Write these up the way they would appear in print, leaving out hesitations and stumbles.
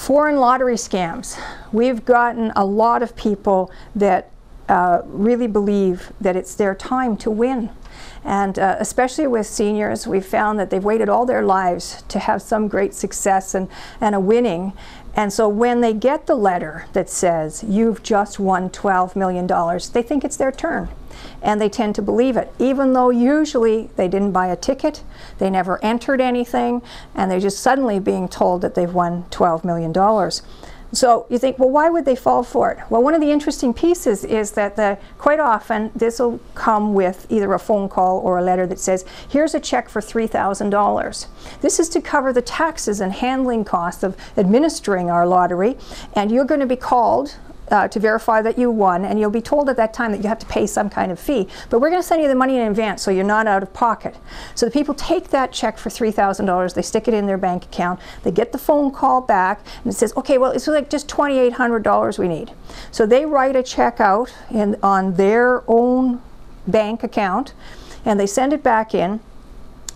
Foreign lottery scams. We've gotten a lot of people that really believe that it's their time to win. And especially with seniors, we've found that they've waited all their lives to have some great success and a winning. And so when they get the letter that says, you've just won $12 million, they think it's their turn. And they tend to believe it, even though usually they didn't buy a ticket, they never entered anything, and they're just suddenly being told that they've won $12 million. So you think, well, why would they fall for it? Well, one of the interesting pieces is that quite often this will come with either a phone call or a letter that says, here's a check for $3,000. This is to cover the taxes and handling costs of administering our lottery, and you're going to be called to verify that you won, and you'll be told at that time that you have to pay some kind of fee, but we're going to send you the money in advance so you're not out of pocket. So the people take that check for $3,000, they stick it in their bank account, they get the phone call back, and it says, okay, well, it's like just $2,800 we need. So they write a check out on their own bank account, and they send it back in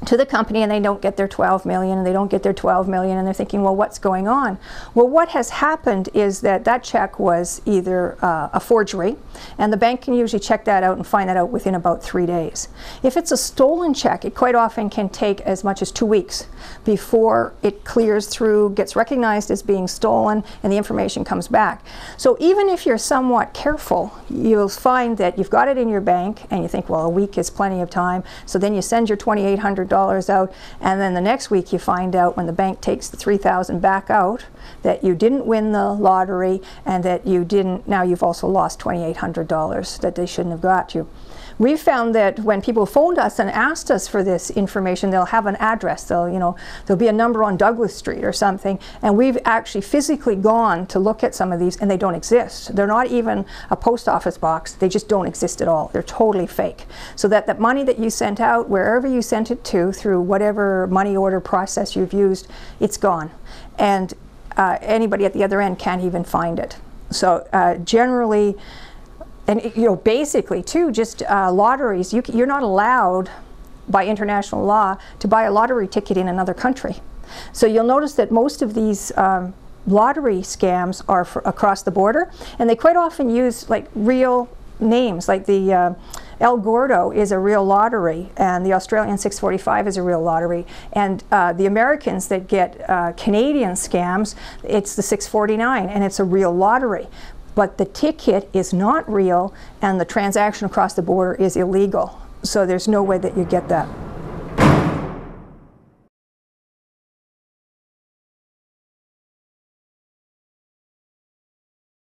to the company, and they don't get their 12 million, and they don't get their 12 million, and they're thinking, well, what's going on? Well, what has happened is that check was either a forgery, and the bank can usually check that out and find that out within about 3 days. If it's a stolen check, it quite often can take as much as 2 weeks before it clears through, gets recognized as being stolen, and the information comes back. So even if you're somewhat careful, you'll find that you've got it in your bank, and you think, well, a week is plenty of time, so then you send your $2,800 out, and then the next week you find out, when the bank takes the $3,000 back out, that you didn't win the lottery, and that you didn't, now you've also lost $2,800 that they shouldn't have got you. We've found that when people phoned us and asked us for this information, they'll have an address, there'll be a number on Douglas Street or something, and we've actually physically gone to look at some of these, and they don't exist. They're not even a post office box, they just don't exist at all. They're totally fake. So that money that you sent out, wherever you sent it to, through whatever money order process you've used, it's gone. And anybody at the other end can't even find it. So generally, and basically too, just lotteries, you're not allowed by international law to buy a lottery ticket in another country. So you'll notice that most of these lottery scams are across the border, and they quite often use like real names, like the El Gordo is a real lottery, and the Australian 645 is a real lottery, and the Americans that get Canadian scams, it's the 649, and it's a real lottery. But the ticket is not real, and the transaction across the border is illegal. So there's no way that you get that.